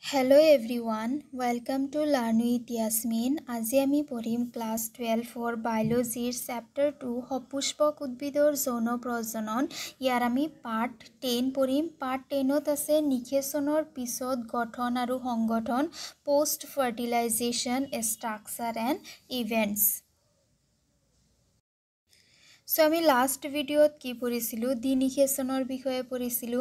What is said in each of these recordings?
Hello everyone, welcome to Learn with Yasmin. আজি আমি পঢ়িম ক্লাস 12 বায়োলজিৰ চেপ্টাৰ 2 সপুষ্পক উদ্ভিদৰ যৌন প্ৰজনন। ইয়াৰ আমি পাৰ্ট 10 পঢ়িম। পাৰ্ট 10ত আছে নিষেচনৰ পিছত গঠন আৰু সংগঠন, post fertilisation, structure and events. So আমি লাষ্ট ভিডিওত কি পঢ়িছিলো, ডিনিষেচনৰ বিষয়ে পঢ়িছিলো।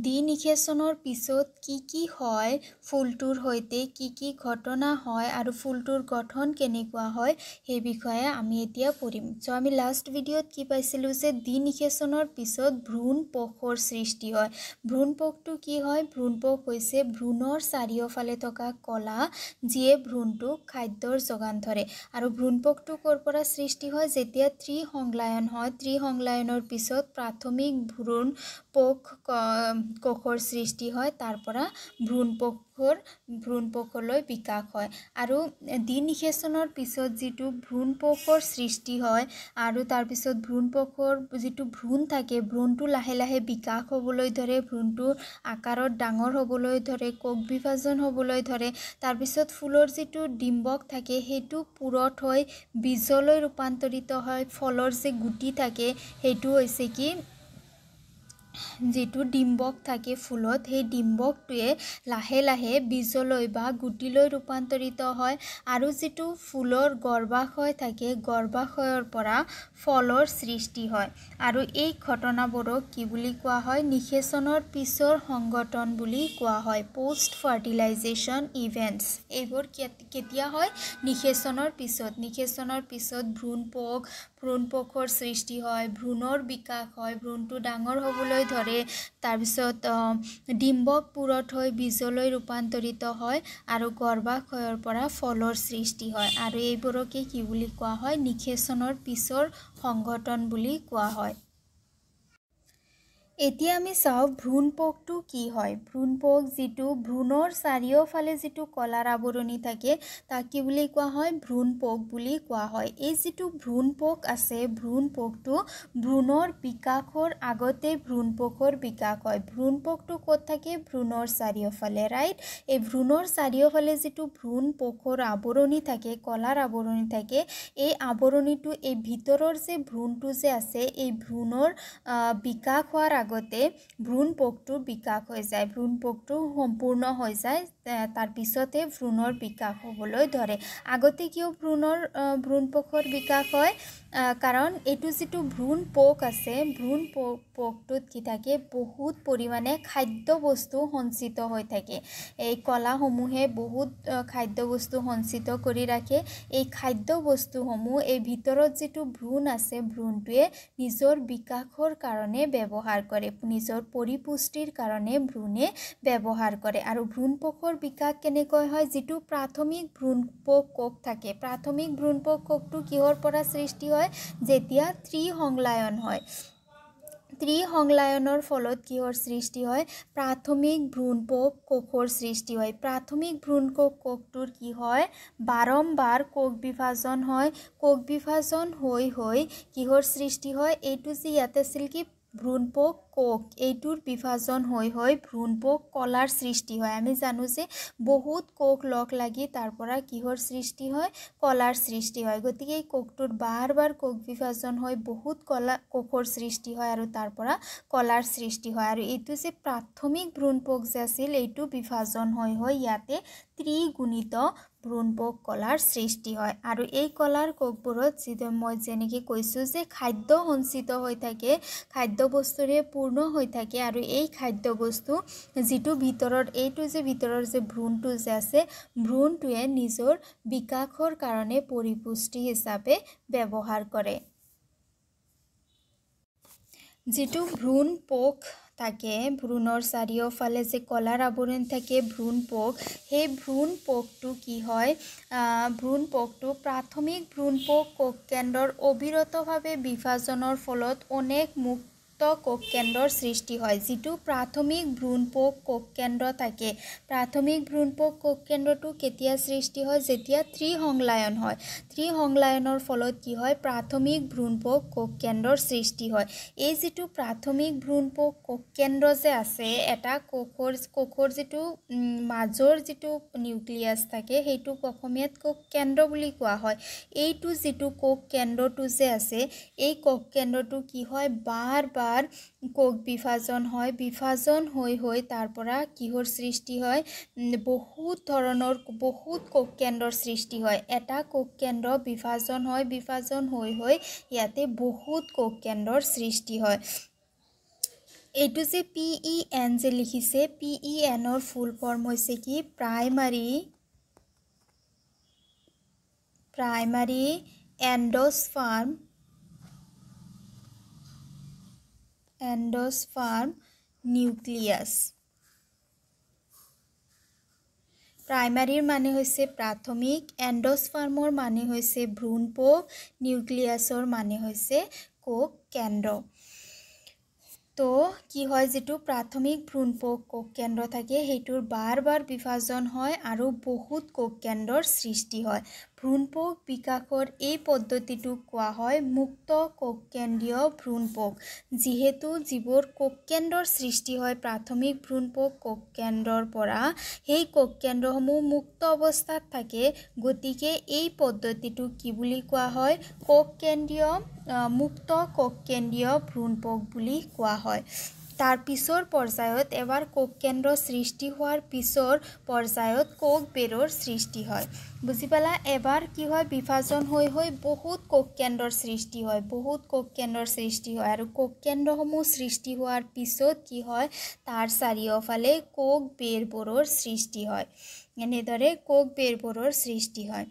ডিনিষেচনৰ পিছত কি হয়, ফুলটোৰ হৈতে কি ঘটনা হয় আৰু ফুলটোৰ গঠন কেনেকুৱা হয় সেই বিষয়ে আমি এতিয়া পঢ়িম। সো আমি লাষ্ট ভিডিওত কি পাইছিলো যে ডিনিষেচনৰ পিছত ভ্ৰূণ কোষৰ সৃষ্টি হয়। ভ্ৰূণ কোষটো কি হয়? ভ্ৰূণ কোষ হৈছে ভ্ৰূণৰ চাৰিওফালে থকা কলা যিয়ে ভ্ৰূণটোক খাদ্যৰ যোগান ধৰে। আৰু ভ্ৰূণ কোষটো ক'ৰ পৰা সৃষ্টি হয়? যেতিয়া ত্ৰিসংলায়ন হয়, ত্ৰিসংলায়নৰ পিছত প্ৰাথমিক ভ্ৰূণ কোষৰ সৃষ্টি হয়, তাৰ পৰা ভ্ৰূণ কোষলৈ বিকাশ হয়। আৰু ডিনিষেচনৰ পিছত যিটো ভ্ৰূণ কোষৰ সৃষ্টি হয় আৰু তাৰপিছত ভ্ৰূণ কোষৰ যিটো ভ্ৰূণ থাকে, ভ্ৰূণটো লাহে লাহে বিকাশ হ'বলৈ ধৰে, ভ্ৰূণটো আকাৰত ডাঙৰ হ'বলৈ ধৰে, কোষ বিভাজন হ'বলৈ ধৰে। তাৰপিছত ফুলৰ যিটো ডিম্বক থাকে সেইটো পূৰঠ হৈ বীজলৈ ৰূপান্তৰিত হয়। ফলৰ যে গুটি থাকে সেইটো হৈছে কি, যিটো ডিম্বক থাকে ফুলত, সেই ডিম্বকটোৱে লাহে লাহে বীজলৈ বা গুটিলৈ ৰূপান্তৰিত হয়। আৰু যিটো ফুলৰ গৰ্ভাশয় থাকে, গৰ্ভাশয়ৰ পৰা ফলৰ সৃষ্টি হয়। আৰু এই ঘটনাবোৰক কি বুলি কোৱা হয়? নিষেচনৰ পিছৰ সংগঠন বুলি কোৱা হয়, পোষ্ট ফাৰ্টিলাইজেশ্যন ইভেন্টস। এইবোৰ কেতিয়া হয়? নিষেচনৰ পিছত। নিষেচনৰ পিছত ভ্ৰূণ কোষৰ সৃষ্টি হয়, ভ্ৰূণৰ বিকাশ হয়, ভ্ৰূণটো ডাঙৰ হ'বলৈ ধৰে, তাৰপিছত ডিম্বক পূৰঠ হৈ বীজলৈ ৰূপান্তৰিত হয় আৰু গৰ্ভাশয়ৰ পৰা ফলৰ সৃষ্টি হয়। আৰু এইবোৰকে কি বুলি কোৱা হয়? নিষেচনৰ পিছৰ সংগঠন বুলি কোৱা হয়। এতিয়া আমি চাওঁ ভ্ৰূণ কোষটো কি হয়। ভ্ৰূণ কোষ যিটো ভ্ৰূণৰ চাৰিওফালে যিটো কলাৰ আৱৰণি থাকে তাক কি বুলি কোৱা হয়? ভ্ৰূণ কোষ বুলি কোৱা হয়। এই যিটো ভ্ৰূণ কোষ আছে, ভ্ৰূণ কোষটো ভ্ৰূণৰ বিকাশৰ আগতে ভ্ৰূণ কোষৰ বিকাশ হয়। ভ্ৰূণ কোষটো ক'ত থাকে? ভ্ৰূণৰ চাৰিওফালে, ৰাইট? এই ভ্ৰূণৰ চাৰিওফালে যিটো ভ্ৰূণ কোষৰ আৱৰণি থাকে, কলাৰ আৱৰণি থাকে, এই আৱৰণিটো, এই ভিতৰৰ যে ভ্ৰূণটো যে আছে, এই ভ্ৰূণৰ বিকাশ হোৱাৰ আগতে ভ্ৰূণ কোষটোৰ বিকাশ হৈ যায়, ভ্ৰূণ কোষটো সম্পূৰ্ণ হৈ যায়, তাৰ পিছতে ভ্ৰূণৰ বিকাশ হ'বলৈ ধৰে। আগতে কিয় ভ্ৰূণ কোষৰ বিকাশ হয়? কাৰণ এইটো যিটো ভ্ৰূণ কোষ আছে, ভ্ৰূণ কোষটোত কি থাকে? বহুত পৰিমাণে খাদ্য বস্তু সঞ্চিত হৈ থাকে। এই কলাসমূহে বহুত খাদ্য বস্তু সঞ্চিত কৰি ৰাখে। এই খাদ্য বস্তুসমূহ এই ভিতৰত যিটো ভ্ৰূণ আছে, ভ্ৰূণটোৱে নিজৰ বিকাশৰ কাৰণে ব্যৱহাৰ কৰে, নিজৰ পৰিপুষ্টিৰ কাৰণে ভ্ৰূণে ব্যৱহাৰ কৰে। আৰু ভ্ৰূণ কোষৰ বিকাশ কেনেকৈ হয়? যিটো প্ৰাথমিক ভ্ৰূণ কোষ থাকে, প্ৰাথমিক ভ্ৰূণ কোষটো কিহৰ পৰা সৃষ্টি হয়? যেতিয়া ত্ৰিসংলায়ন হয়। ত্ৰিসংলায়নৰ ফলত কিহৰ সৃষ্টি হয়? প্ৰাথমিক ভ্ৰূণ কোষৰ সৃষ্টি হয়। প্ৰাথমিক ভ্ৰূণ কোষটোৰ কি হয়? বাৰম্বাৰ কোষ বিভাজন হয়। কোষ বিভাজন হৈ কিহৰ সৃষ্টি হয়? এইটো যে ইয়াতে আছিল কি ভ্ৰূণ কোষ, এইটোৰ বিভাজন হৈ ভ্ৰূণ কলাৰ সৃষ্টি হয়। আমি জানো যে বহুত কোষ লগ লাগি তাৰ পৰা কিহৰ সৃষ্টি হয়? কলাৰ সৃষ্টি হয়। গতিকে এই কোষটোৰ বাৰ কোষ বিভাজন হৈ বহুত কোষৰ সৃষ্টি হয় আৰু তাৰ পৰা কলাৰ সৃষ্টি হয়। আৰু এইটো যে প্ৰাথমিক ভ্ৰূণ কোষ যে আছিল, এইটো বিভাজন হৈ ইয়াতে ত্ৰিগুণিত ভ্ৰূণ কলাৰ সৃষ্টি হয়। আৰু এই কলাৰ কোষবোৰত মই যেনেকৈ কৈছোঁ যে খাদ্য সঞ্চিত হৈ থাকে, খাদ্য বস্তুৰে পূৰ্ণ হৈ থাকে। আৰু এই খাদ্য বস্তু যিটো ভিতৰৰ, এইটো যে ভিতৰৰ যে ভ্ৰূণটো যে আছে, ভ্ৰূণটোৱে নিজৰ বিকাশৰ কাৰণে পৰিপুষ্টি হিচাপে ব্যৱহাৰ কৰে। যিটো ভ্ৰূণ কোষ থাকে, ভ্ৰূণৰ চাৰিওফালে যে কলাৰ আৱৰণ থাকে ভ্ৰূণ কোষ, সেই ভ্ৰূণ কোষটো কি হয়? ভ্ৰূণ কোষটো প্ৰাথমিক ভ্ৰূণ কোষ কেন্দ্ৰৰ অবিৰতভাৱে বিভাজনৰ ফলত অনেক মুখ কোষ কেন্দ্ৰৰ সৃষ্টি হয় যেটো প্ৰাথমিক ভ্ৰূণপোক কোষ কেন্দ্ৰ থাকে প্ৰাথমিক ভ্ৰূণপোক কোষ কেন্দ্ৰটো কেতিয়া সৃষ্টি হয় যেতিয়া ত্ৰিসংলায়ন হয় ত্ৰিসংলায়নৰ ফলত কি হয় প্ৰাথমিক ভ্ৰূণপোক কোষ কেন্দ্ৰৰ সৃষ্টি হয় এই যেটো প্ৰাথমিক ভ্ৰূণপোক কোষ কেন্দ্ৰ যে আছে এটা কোষৰ যেটো মাজৰ যেটো নিউক্লিয়াছ থাকে হেতু অসমীয়াত কোষ কেন্দ্ৰ বুলি কোৱা হয় এইটো যেটো কোষ কেন্দ্ৰটো যে আছে এই কোষ কেন্দ্ৰটো কি হয় বাৰ কোষ বিভাজন হয় বিভাজন হৈ তাৰ পৰা কিহৰ সৃষ্টি হয় বহুত ধৰণৰ বহুত কোষ কেন্দ্ৰৰ সৃষ্টি হয় এটা কোষ কেন্দ্ৰ বিভাজন হৈ ইয়াতে বহুত কোষ কেন্দ্ৰৰ সৃষ্টি হয় এইটো যে PEN যে লিখিছে PEN ৰ ফুল ফৰ্ম হৈছে কি প্ৰাইমাৰী এণ্ডোস্পাৰ্ম নিউক্লিয়াছ প্ৰাইমাৰীৰ মানে হৈছে প্ৰাথমিক এণ্ডোস্পাৰ্মৰ মানে হৈছে ভ্ৰূণপোক নিউক্লিয়াছৰ মানে হৈছে কোষ কেন্দ্ৰ তো কি হয় যেটো প্ৰাথমিক ভ্ৰূণপোক কোষ কেন্দ্ৰ থাকে হেতুৰ বাৰ বিভাজন হয় আৰু বহুত কোষ কেন্দ্ৰৰ সৃষ্টি হয় ভ্ৰূণপোক বিকাশৰ এই পদ্ধতিটো কোৱা হয় মুক্ত কোষ কেন্দ্ৰীয় ভ্ৰূণপোক যেহেতু যিবোৰ কোষ কেন্দ্ৰৰ সৃষ্টি হয় প্ৰাথমিক ভ্ৰূণপোক কোষ কেন্দ্ৰৰ পৰা সেই কোষ কেন্দ্ৰসমূহ মুক্ত অৱস্থাত থাকে গতিকে এই পদ্ধতিটো কি বুলি কোৱা হয় কোষ কেন্দ্ৰীয় মুক্ত কোষ কেন্দ্ৰীয় ভ্ৰূণপোক বুলি কোৱা হয় তাৰ পিছৰ পৰ্যায়ত এবাৰ কোষ কেন্দ্ৰ সৃষ্টি হোৱাৰ পিছৰ পৰ্যায়ত কোষ বেৰৰ সৃষ্টি হয় বুজি পালা এবাৰ কি হয় বিভাজন হৈ বহুত কোষ কেন্দ্ৰৰ সৃষ্টি হয় আৰু কোষ কেন্দ্ৰসমূহ সৃষ্টি হোৱাৰ পিছত কি হয় তাৰ চাৰিওফালে কোষ বেৰবোৰৰ সৃষ্টি হয় এনেদৰে কোষ বেৰবোৰৰ সৃষ্টি হয়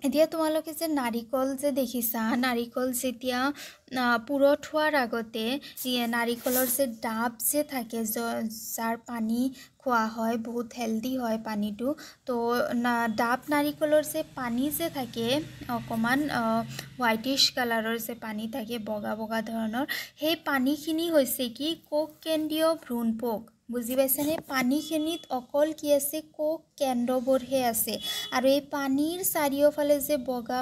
এতিয়া তোমালোকে যে নাৰিকল যে দেখিছা নাৰিকল যেতিয়া পুৰত হোৱাৰ আগতে নাৰিকলৰ যে ডাব যে থাকে যাৰ পানী খোৱা হয় বহুত হেলদি হয় পানীটো তো ডাব নাৰিকলৰ যে পানী যে থাকে অকমান হোৱাইটিশ কালাৰৰ যে পানী থাকে বগা ধৰণৰ সেই পানীখিনি হৈছে কি কোষ কেন্দ্ৰীয় ভ্ৰূণপোক বুজি পাইছানে পানীখিনিত অকল কি আছে কোষ কেন্দ্ৰবোৰহে আছে আৰু এই পানীৰ চাৰিওফালে যে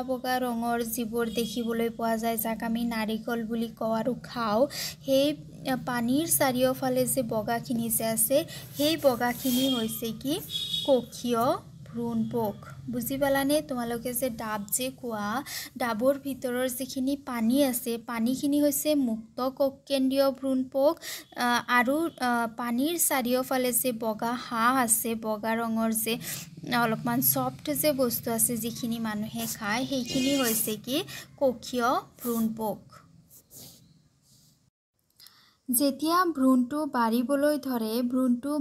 বগা ৰঙৰ যিবোৰ দেখিবলৈ পোৱা যায় যাক আমি নাৰিকল বুলি কওঁ আৰু খাওঁ সেই পানীৰ চাৰিওফালে যে বগাখিনি যে আছে সেই বগাখিনি হৈছে কি কোষীয় ভ্ৰূণপোক বুজি পালানে তোমালোকে যে ডাব যে কোৱা ডাবৰ ভিতৰৰ যিখিনি পানী আছে পানীখিনি হৈছে মুক্ত কোষ কেন্দ্ৰীয় ভ্ৰূণপোক আৰু পানীৰ চাৰিওফালে যে বগা হাঁহ আছে বগা ৰঙৰ যে অলপমান সফট যে বস্তু আছে যিখিনি মানুহে খায় সেইখিনি হৈছে কি কোষীয় ভ্ৰূণপোক যেতিয়া ভ্ৰূণটো বাঢ়িবলৈ ধৰে ভ্ৰূণটো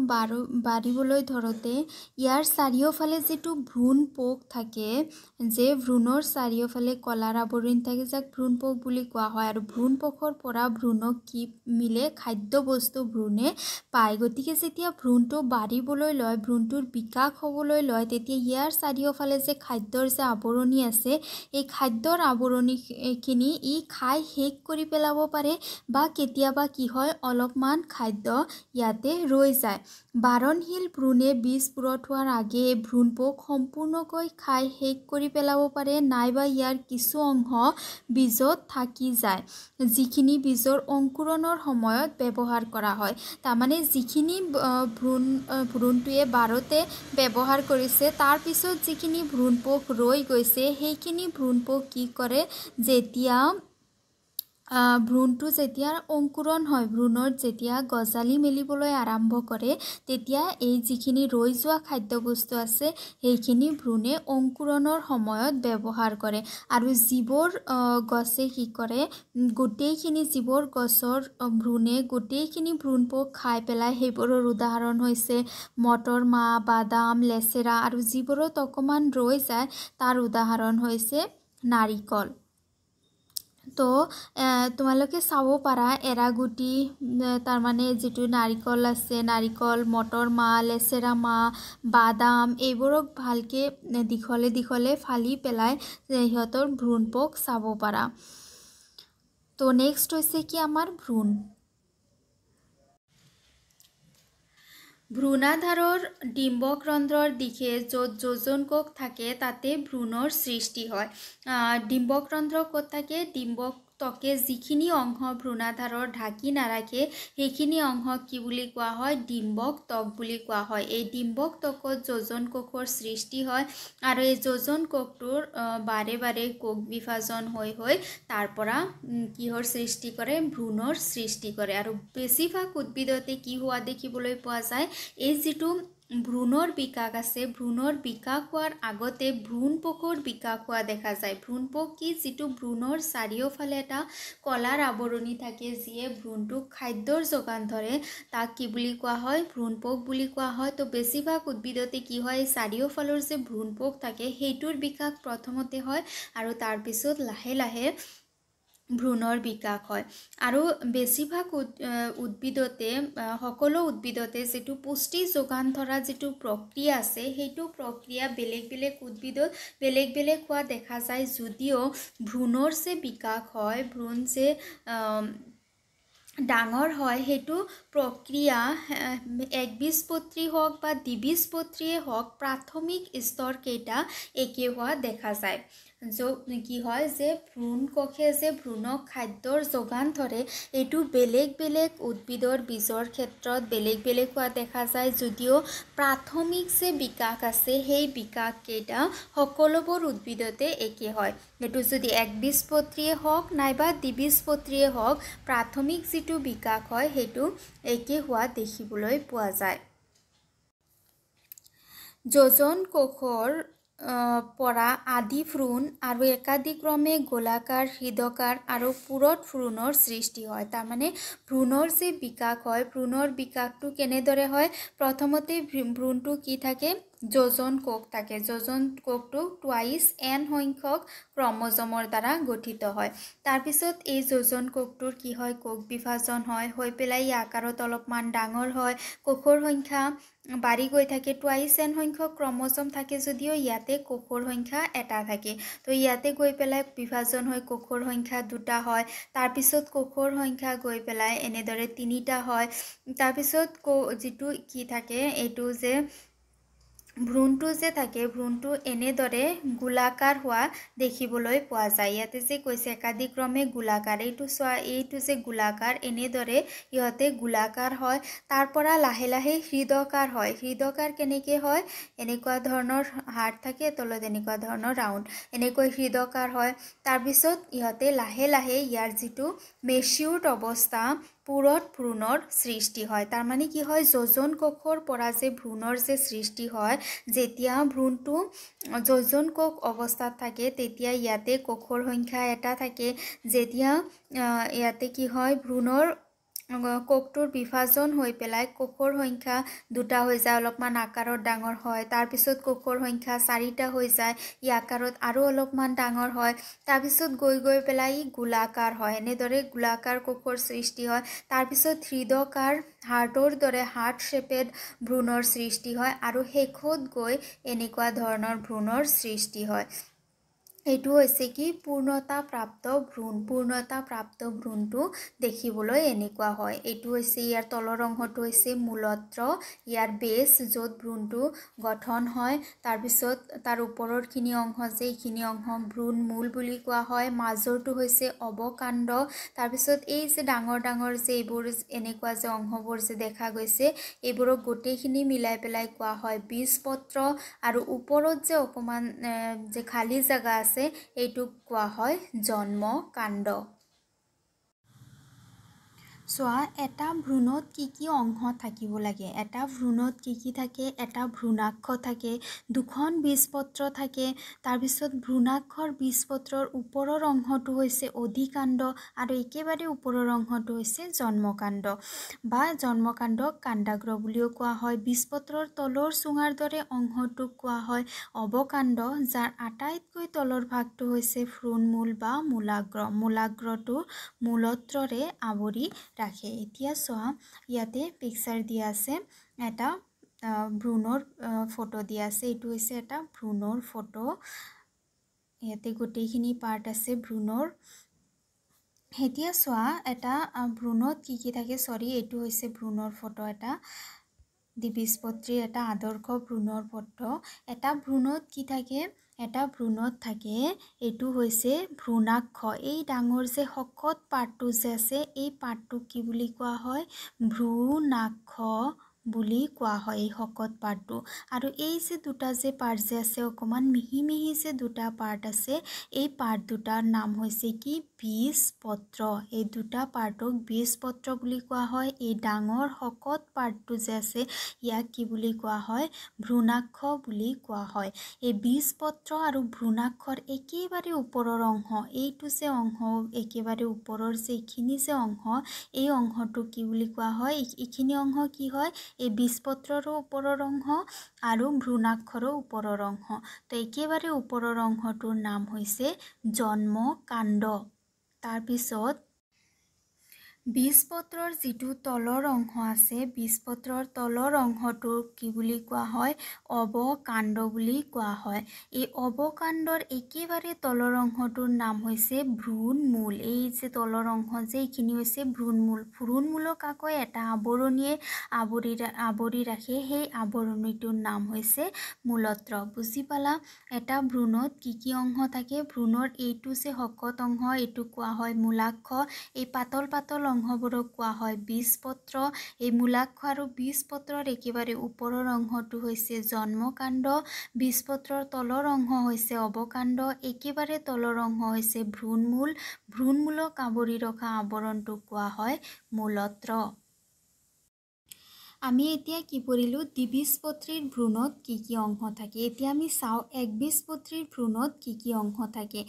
বাঢ়িবলৈ ধৰোতে ইয়াৰ চাৰিওফালে যেটো ভ্ৰূণপোক থাকে যে ভ্ৰূণৰ চাৰিওফালে কলাৰ আৱৰণ থাকে যাক ভ্ৰূণপোক বুলি কোৱা হয় আৰু ভ্ৰূণপোকৰ পৰা ভ্ৰূণক কি মিলে খাদ্য বস্তু ভ্ৰূণে পায় গতিকে যেতিয়া ভ্ৰূণটো বাঢ়িবলৈ লয় ভ্ৰূণটোৰ বিকাশ হ'বলৈ লয় তেতিয়া ইয়াৰ চাৰিওফালে যে খাদ্যৰ যে আৱৰণী আছে এই খাদ্যৰ আৱৰণীখিনি ই খাই শেষ কৰি পেলাব পাৰে বা কেতিয়াবা কি হয় অলপমান খাদ্য ইয়াতে ৰৈ যায় বাৰণশীল ভ্ৰূণে বীজ পুৰত হোৱাৰ আগে ভ্ৰূণপোক সম্পূৰ্ণকৈ খাই শেষ কৰি পেলাব পাৰে নাইবা ইয়াৰ কিছু অংশ বীজত থাকি যায় যিখিনি বীজৰ অংকুৰণৰ সময়ত ব্যৱহাৰ কৰা হয় তাৰমানে যিখিনি ভ্ৰূণটোৱে বাৰতে ব্যৱহাৰ কৰিছে তাৰ পিছত যিখিনি ভ্ৰূণপোক ৰৈ গৈছে সেইখিনি ভ্ৰূণপোক কি কৰে যেতিয়া ভ্ৰূণটো যেতিয়া অংকুৰণ হয় ভ্ৰূণত যেতিয়া গজালি মেলিবলৈ আৰম্ভ কৰে তেতিয়া এই যিখিনি ৰৈ যোৱা খাদ্যবস্তু আছে সেইখিনি ভ্ৰূণে অংকুৰণৰ সময়ত ব্যৱহাৰ কৰে আৰু যিবোৰ গছে কি কৰে গোটেইখিনি যিবোৰ গছৰ ভ্ৰূণে গোটেইখিনি ভ্ৰূণপোক খাই পেলাই সেইবোৰৰ উদাহৰণ হৈছে মটৰ মাহ বাদাম লেচেৰা আৰু যিবোৰত অকমান ৰৈ যায় তাৰ উদাহৰণ হৈছে নাৰিকল তো তোমালোকে চাব পাৰা এৰাগুটি তাৰ মানে যেটো নাৰিকল আছে নাৰিকল মটৰ মাহ লেচেৰা মাহ বাদাম এইবোৰক ভালকে দিখলে ফালি পেলাই সিহঁতৰ ভ্ৰূণপোক চাব পাৰা তো নেক্সট হৈছে কি আমাৰ ভ্ৰূণ ভ্ৰূণাধাৰৰ ডিম্বক ৰন্ধ্ৰৰ দিশে য'ত যোজন কোষ থাকে তাতে ভ্ৰূণৰ সৃষ্টি হয়। ডিম্বক ৰন্ধ্ৰ ক'ত থাকে? ডিম্বক ত্বকে যিখিনি অংশ ভ্ৰূণাধাৰৰ ঢাকি নাৰাখে সেইখিনি অংশক কি বুলি কোৱা হয়? ডিম্বক ত্বক বুলি কোৱা হয়। এই ডিম্বক ত্বকত যোজন কোষৰ সৃষ্টি হয় আৰু এই যোজন কোষটোৰ বাৰে বাৰে কোষ বিভাজন হৈ তাৰ পৰা কিহৰ সৃষ্টি কৰে? ভ্ৰূণৰ সৃষ্টি কৰে। আৰু বেছিভাগ উদ্ভিদতে কি হোৱা দেখিবলৈ পোৱা যায়? এই যিটো ভ্ৰূণৰ বিকাশ আছে, ভ্ৰূণৰ বিকাশ হোৱাৰ আগতে ভ্ৰূণপোকৰ বিকাশ হোৱা দেখা যায়। ভ্ৰূণপোক কি? যিটো ভ্ৰূণৰ চাৰিওফালে এটা কলাৰ আৱৰণি থাকে যিয়ে ভ্ৰূণটোক খাদ্যৰ যোগান ধৰে, তাক কি বুলি কোৱা হয়? ভ্ৰূণপোক বুলি কোৱা হয়। তো বেছিভাগ উদ্ভিদতে কি হয়? চাৰিওফালৰ যে ভ্ৰূণপোক থাকে সেইটোৰ বিকাশ প্ৰথমতে হয় আৰু তাৰপিছত লাহে লাহে ভ্ৰূণৰ বিকাশ হয়। আৰু বেছিভাগ উদ্ভিদতে সকলো উদ্ভিদতে যিটো পুষ্টি যোগান ধৰা যিটো প্ৰক্ৰিয়া আছে সেইটো প্ৰক্ৰিয়া বেলেগ বেলেগ উদ্ভিদত বেলেগ বেলেগ হোৱা দেখা যায়। যদিও ভ্ৰূণৰ যে বিকাশ হয়, ভ্ৰূণ যে ডাঙৰ হয়, সেইটো প্ৰক্ৰিয়া একবীজপত্ৰী হওক বা দ্বিবীজপত্ৰীয়ে হওক প্ৰাথমিক স্তৰকেইটা একে হোৱা দেখা যায়। য'ত কি হয় যে ভ্ৰূণ কোষে যে ভ্ৰূণক খাদ্যৰ যোগান ধৰে এইটো বেলেগ বেলেগ উদ্ভিদৰ বীজৰ ক্ষেত্ৰত বেলেগ বেলেগ হোৱা দেখা যায়। যদিও প্ৰাথমিক যে বিকাশ আছে সেই বিকাশকেইটা সকলোবোৰ উদ্ভিদতে একে হয়। এইটো যদি একবীজপত্ৰীয়ে হওক নাইবা দ্বিবীজপত্ৰীয়ে হওক প্ৰাথমিক যিটো বিকাশ হয় সেইটো একে হোৱা দেখিবলৈ পোৱা যায়। যোজন কোষৰ পৰা আদি ভ্ৰূণ আৰু একাদিক্ৰমে গোলাকাৰ, হৃদকাৰ আৰু পুৰঠ ভ্ৰূণৰ সৃষ্টি হয়। তাৰমানে ভ্ৰূণৰ যে বিকাশ হয়, ভ্ৰূণৰ বিকাশটো কেনেদৰে হয়? প্ৰথমতে ভ্ৰূণটো কি থাকে? যোজন কোষ থাকে। যোজন কোষটো টুৱাইচ n সংখ্যক ক্ৰমজমৰ দ্বাৰা গঠিত হয়। তাৰপিছত এই যোজন কোষটোৰ কি হয়? কোষ বিভাজন হয়, হৈ পেলাই আকাৰত অলপমান ডাঙৰ হয়। কোষৰ সংখ্যা বাঢ়ি গৈ থাকে। টুৱাইচ n সংখ্যক ক্ৰমজম থাকে যদিও ইয়াতে কোষৰ সংখ্যা এটা থাকে। তো ইয়াতে গৈ পেলাই বিভাজন হৈ কোষৰ সংখ্যা 2টা হয়। তাৰপিছত কোষৰ সংখ্যা গৈ পেলাই এনেদৰে 3টা হয়। তাৰপিছত যিটো কি থাকে এইটো যে ভ্ৰূণটো যে থাকে ভ্ৰূণটো এনেদৰে গোলাকাৰ হোৱা দেখিবলৈ পোৱা যায়। ইয়াতে যে কৈছে একাদিক্ৰমে গোলাকাৰ, এইটো চোৱা, এইটো যে গোলাকাৰ এনেদৰে ইহঁতে গোলাকাৰ হয়। তাৰ পৰা লাহে লাহে হৃদকাৰ হয়। হৃদকাৰ কেনেকৈ হয়? এনেকুৱা ধৰণৰ হাড় থাকে, তলত এনেকুৱা ধৰণৰ ৰাউণ্ড, এনেকৈ হৃদকাৰ হয়। তাৰপিছত ইহঁতে লাহে লাহে ইয়াৰ যিটো মেচিউৰ্ড অৱস্থা পুৰঠ ভ্ৰূণৰ সৃষ্টি হয়। তাৰমানে কি হয়? যোজন কোষৰ পৰা যে ভ্ৰূণৰ যে সৃষ্টি হয়, যেতিয়া ভ্ৰূণটো যোজন কোষ অৱস্থাত থাকে তেতিয়া ইয়াতে কোষৰ সংখ্যা এটা থাকে। যেতিয়া ইয়াতে কি হয়? ভ্ৰূণৰ কোষটোৰ বিভাজন হৈ পেলাই কোষৰ সংখ্যা 2টা হৈ যায়, অলপমান আকাৰত ডাঙৰ হয়। তাৰপিছত কোষৰ সংখ্যা 4টা হৈ যায়, ই আকাৰত আৰু অলপমান ডাঙৰ হয়। তাৰপিছত গৈ পেলাই গোলাকাৰ হয়। এনেদৰে গোলাকাৰ কোষৰ সৃষ্টি হয়। তাৰপিছত হৃদকাৰ, হাৰ্টৰ দৰে হাৰ্ট শ্বেপেড ভ্ৰূণৰ সৃষ্টি হয় আৰু শেষত গৈ এনেকুৱা ধৰণৰ ভ্ৰূণৰ সৃষ্টি হয়। এইটো হৈছে কি? পূৰ্ণতাপ্ৰাপ্ত ভ্ৰূণ। পূৰ্ণতাপ্ৰাপ্ত ভ্ৰূণটো দেখিবলৈ এনেকুৱা হয়। এইটো হৈছে ইয়াৰ তলৰ অংশটো হৈছে মূলত্ৰ, ইয়াৰ বেছ য'ত ভ্ৰূণটো গঠন হয়। তাৰপিছত তাৰ ওপৰৰখিনি অংশ যে এইখিনি অংশক ভ্ৰূণ মূল বুলি কোৱা হয়। মাজৰটো হৈছে অৱকাণ্ড। তাৰপিছত এই যে ডাঙৰ ডাঙৰ যে এইবোৰ এনেকুৱা যে অংশবোৰ যে দেখা গৈছে এইবোৰক গোটেইখিনি মিলাই পেলাই কোৱা হয় বীজপত্ৰ। আৰু ওপৰত যে অকণমান যে খালী জেগা আছে এইটোক কোৱা হয় জন্মকাণ্ড। চোৱা, এটা ভ্ৰূণত কি কি অংশ থাকিব লাগে? এটা ভ্ৰূণত কি কি থাকে? এটা ভ্ৰূণাক্ষ থাকে, 2খন বীজপত্ৰ থাকে। তাৰপিছত ভ্ৰূণাক্ষৰ বীজপত্ৰৰ ওপৰৰ অংশটো হৈছে অধিকাণ্ড আৰু একেবাৰে ওপৰৰ অংশটো হৈছে জন্মকাণ্ড বা জন্মকাণ্ডক কাণ্ডাগ্ৰ বুলিও কোৱা হয়। বীজপত্ৰৰ তলৰ চুঙাৰ দৰে অংশটোক কোৱা হয় অৱকাণ্ড, যাৰ আটাইতকৈ তলৰ ভাগটো হৈছে ভ্ৰূণমূল বা মূলাগ্ৰ। মূলাগ্ৰটো মূলত্ৰৰে আৱৰি ৰাখে। এতিয়া চোৱা, ইয়াতে পিকচাৰ দিয়া আছে, এটা ভ্ৰূণৰ ফটো দিয়া আছে। এইটো হৈছে এটা ভ্ৰূণৰ ফটো। ইয়াতে গোটেইখিনি পাৰ্ট আছে ভ্ৰূণৰ। এতিয়া চোৱা, এটা ভ্ৰূণত কি কি থাকে? এইটো হৈছে ভ্ৰূণৰ ফটো এটা। দ্বিবীজপত্ৰী এটা আদৰ্শ ভ্ৰূণৰ পত্ৰ। এটা ভ্ৰূণত কি থাকে? এটা ভ্ৰূণত থাকে এইটো হৈছে ভ্ৰূণাক্ষ। এই ডাঙৰ যে শকত পাৰ্টটো যে আছে এই পাৰ্টটোক কি বুলি কোৱা হয়? ভ্ৰূণাক্ষ বুলি কোৱা হয় এই শকত পাৰ্টটো। আৰু এই যে দুটা যে পাৰ্ট যে আছে অকণমান মিহি মিহি যে দুটা পাৰ্ট আছে এই পাৰ্ট দুটাৰ নাম হৈছে কি? বীজপত্ৰ। এই দুটা পাৰ্টক বীজপত্ৰ বুলি কোৱা হয়। এই ডাঙৰ শকত পাৰ্টটো যে আছে ইয়াক কি বুলি কোৱা হয়? ভ্ৰূণাক্ষ বুলি কোৱা হয়। এই বীজপত্ৰ আৰু ভ্ৰূণাক্ষৰ একেবাৰে ওপৰৰ অংশ, এইটো যে অংশ একেবাৰে ওপৰৰ যে এইখিনি যে অংশ এই অংশটো কি বুলি কোৱা হয়? এইখিনি অংশ কি হয়? এই বীজপত্ৰৰো ওপৰৰ অংশ আৰু ভ্ৰূণাক্ষৰো ওপৰৰ অংশ। তো একেবাৰে ওপৰৰ অংশটোৰ নাম হৈছে জন্মকাণ্ড। তাৰপিছত বীজপত্ৰৰ যিটো তলৰ অংশ আছে বীজপত্ৰৰ তলৰ অংশটোক কি বুলি কোৱা হয়? অৱকাণ্ড বুলি কোৱা হয়। এই অৱকাণ্ডৰ একেবাৰে তলৰ অংশটোৰ নাম হৈছে ভ্ৰূণমূল। এই যে তলৰ অংশ যে এইখিনি হৈছে ভ্ৰূণমূল। ভ্ৰূণমূলক আকৌ এটা আৱৰণীয়ে আৱৰি ৰাখে, সেই আৱৰণীটোৰ নাম হৈছে মূলত্ৰ। বুজি পালা? এটা ভ্ৰূণত কি কি অংশ থাকে? ভ্ৰূণৰ এইটো যে শকত অংশ এইটো কোৱা হয় মূলাক্ষ। এই পাতল পাতল অংশবোৰক কোৱা হয় বীজপত্ৰ। এই মূলাক্ষ আৰু বীজপত্ৰৰ একেবাৰে ওপৰৰ অংশটো হৈছে জন্মকাণ্ড। বীজপত্ৰৰ তলৰ অংশ হৈছে অৱকাণ্ড। একেবাৰে তলৰ অংশ হৈছে ভ্ৰূণমূল। ভ্ৰূণমূলক আৱৰি ৰখা আৱৰণটোক কোৱা হয় মূলত্ৰ। আমি এতিয়া কি পঢ়িলোঁ? দ্বিবীজপত্ৰীৰ ভ্ৰূণত কি কি অংশ থাকে। এতিয়া আমি চাওঁ একবীজপত্ৰীৰ ভ্ৰূণত কি কি অংশ থাকে।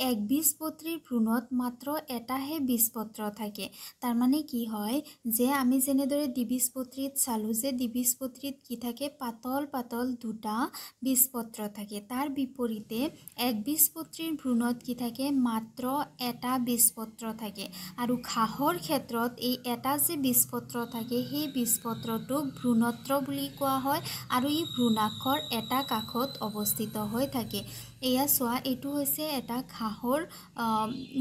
একবীজপত্ৰীৰ ভ্ৰূণত মাত্ৰ এটাহে বীজপত্ৰ থাকে। তাৰমানে কি হয় যে আমি যেনেদৰে দ্বিবীজপত্ৰীত চালোঁ যে দ্বিবীজপত্ৰীত কি থাকে? পাতল পাতল দুটা বীজপত্ৰ থাকে। তাৰ বিপৰীতে একবীজপত্ৰীৰ ভ্ৰূণত কি থাকে? মাত্ৰ এটা বীজপত্ৰ থাকে। আৰু ঘাঁহৰ ক্ষেত্ৰত এই এটা যে বীজপত্ৰ থাকে সেই বীজপত্ৰটোক ভ্ৰূণত্ৰ বুলি কোৱা হয় আৰু ই ভ্ৰূণাক্ষৰ এটা কাষত অৱস্থিত হৈ থাকে। এয়া চোৱা, এইটো হৈছে এটা ঘাঁহৰ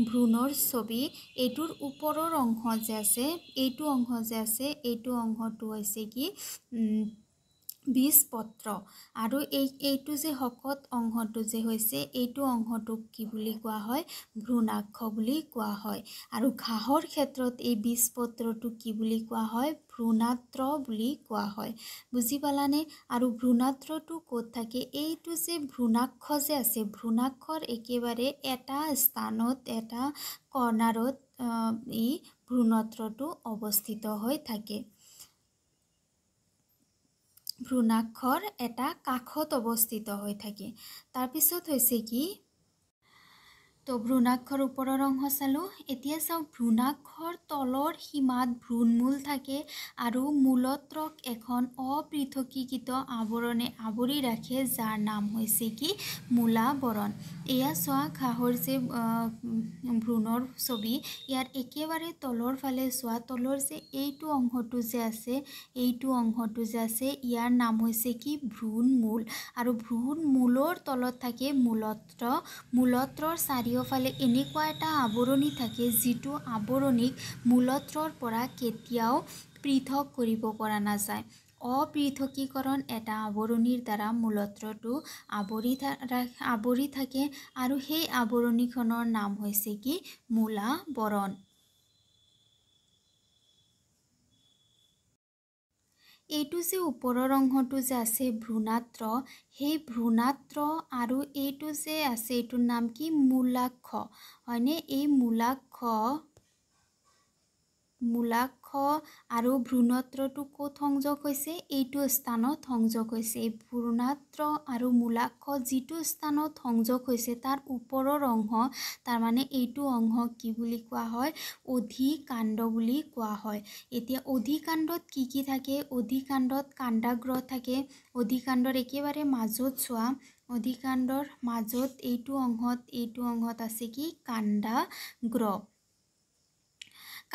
ভ্ৰূণৰ ছবি। এইটোৰ ওপৰৰ অংশ যে আছে এইটো অংশ যে আছে এইটো অংশটো হৈছে কি? বীজপত্ৰ। আৰু এইটো যে শকত অংশটো যে হৈছে এইটো অংশটোক কি বুলি কোৱা হয়? ভ্ৰূণাক্ষ বুলি কোৱা হয়। আৰু ঘাঁহৰ ক্ষেত্ৰত এই বীজপত্ৰটোক কি বুলি কোৱা হয়? ভ্ৰূণাত্ৰ বুলি কোৱা হয়। বুজি পালানে? আৰু ভ্ৰূণাত্ৰটো ক'ত থাকে? এইটো যে ভ্ৰূণাক্ষ যে আছে ভ্ৰূণাক্ষৰ একেবাৰে এটা স্থানত এটা কৰ্ণাৰত ই ভ্ৰূণাত্ৰটো অৱস্থিত হৈ থাকে। ভ্ৰূণাক্ষৰ এটা কাষত অৱস্থিত হৈ থাকে। তাৰপিছত হৈছে কি? তো ভ্ৰূণাক্ষৰ ওপৰৰ অংশ চালোঁ। এতিয়া চাওঁ ভ্ৰূণাক্ষৰ তলৰ সীমাত ভ্ৰূণমূল থাকে আৰু মূলত্ৰক এখন অপৃথকীকৃত আৱৰণে আৱৰি ৰাখে যাৰ নাম হৈছে কি? মূলাবৰণ। এয়া চোৱা ঘাঁহৰ যে ভ্ৰূণৰ ছবি। ইয়াৰ একেবাৰে তলৰ ফালে চোৱা, তলৰ যে এইটো অংশটো যে আছে এইটো অংশটো যে আছে ইয়াৰ নাম হৈছে কি? ভ্ৰূণমূল। আৰু ভ্ৰূণমূলৰ তলত থাকে মূলত্ৰ। মূলত্ৰৰ চাৰিওফালে এনেকুৱা এটা আৱৰণি থাকে যিটো আৱৰণিক মূলত্ৰৰ পৰা কেতিয়াও পৃথক কৰিব পৰা নাযায়। অপৃথকীকৰণ এটা আৱৰণিৰ দ্বাৰা মূলত্ৰটো আৱৰি থাকে আৰু সেই আৱৰণিখনৰ নাম হৈছে কি? মূলাবৰণ। এইটো যে ওপৰৰ অংশটো যে আছে ভ্ৰূণাত্ৰ, সেই ভ্ৰূণাত্ৰ আৰু এইটো যে আছে এইটোৰ নাম কি? মূলাক্ষ। হয়নে? এই মূলাক্ষ আৰু ভ্ৰূণাত্ৰটো ক'ত সংযোগ হৈছে? এইটো স্থানত সংযোগ হৈছে। এই ভ্ৰূণাত্ৰ আৰু মূলাক্ষ যিটো স্থানত সংযোগ হৈছে তাৰ ওপৰৰ অংশ, তাৰমানে এইটো অংশ কি বুলি কোৱা হয়? অধিকাণ্ড বুলি কোৱা হয়। এতিয়া অধিকাণ্ডত কি কি থাকে? অধিকাণ্ডত কাণ্ডাগ্ৰ থাকে। অধিকাণ্ডৰ একেবাৰে মাজত চোৱা, অধিকাণ্ডৰ মাজত এইটো অংশত আছে কি? কাণ্ডাগ্ৰ।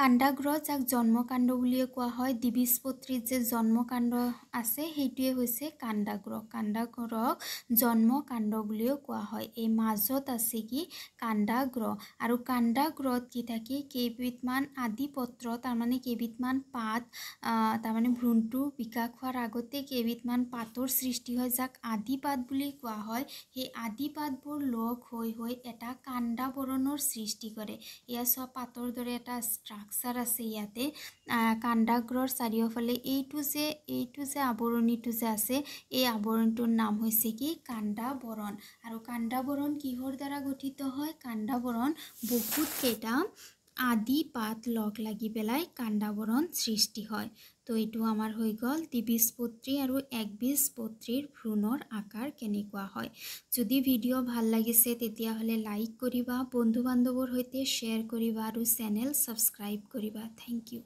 কাণ্ডাগ্ৰ যাক জন্মকাণ্ড বুলিয়ে কোৱা হয়, দ্বিবীজপত্ৰীত যে জন্মকাণ্ড আছে সেইটোৱে হৈছে কাণ্ডাগ্ৰ। কাণ্ডাগ্ৰক জন্মকাণ্ড বুলিও কোৱা হয়। এই মাজত আছে কি কাণ্ডাগ্ৰ, আৰু কাণ্ডাগ্ৰত কি থাকে কেইবিধমান আদিপত্ৰ, তাৰমানে কেইবিধমান পাত, তাৰমানে ভ্ৰূণটো বিকাশ হোৱাৰ আগতে কেইবিধমান পাতৰ সৃষ্টি হয় যাক আদিপাত বুলি কোৱা হয়। সেই আদিপাতবোৰ লগ হৈ এটা কাণ্ডাবৰণৰ সৃষ্টি কৰে। এয়া চব পাতৰ দৰে এটা ষ্ট্ৰাকচাৰ আছে ইয়াতে। কাণ্ডাগ্ৰৰ চাৰিওফালে এইটো যে আৱৰণিটো যে আছে, এই আৱৰণটোৰ নাম হৈছে কি কাণ্ডাবৰণ। আৰু কাণ্ডাবৰণ কিহৰ দ্বাৰা গঠিত হয়? কাণ্ডাবৰণ বহুত কেইটা আদি পাত লগ লাগি পেলাই কাণ্ডাবৰণ সৃষ্টি হয়। তো এইটো আমাৰ হৈ গ'ল দ্বিবীজপত্ৰী আৰু একবীজপত্ৰীৰ ভ্ৰূণৰ আকাৰ কেনেকুৱা হয়। যদি ভিডিঅ' ভাল লাগিছে তেতিয়াহ'লে লাইক কৰিবা, বন্ধু বান্ধৱৰ সৈতে শ্বেয়াৰ কৰিবা আৰু চেনেল ছাবস্ক্ৰাইব কৰিবা। Thank U.